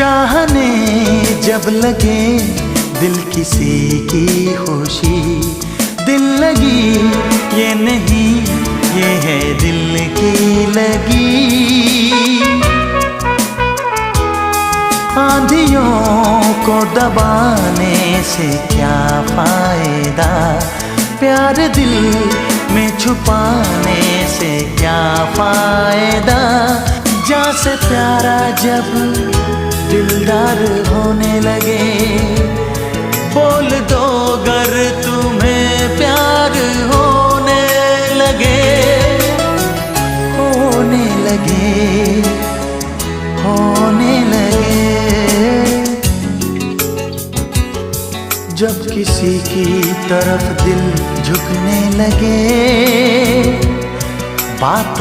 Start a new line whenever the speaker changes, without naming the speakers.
चाहने जब लगे दिल किसी की खुशी, दिल लगी ये नहीं ये है दिल की लगी। आंधियों को दबाने से क्या फायदा, प्यार दिल में छुपाने से क्या फायदा। जान से प्यारा जब दिलदार होने लगे, बोल दो अगर तुम्हें प्यार होने लगे, होने लगे, होने लगे। जब किसी की तरफ दिल झुकने लगे, बात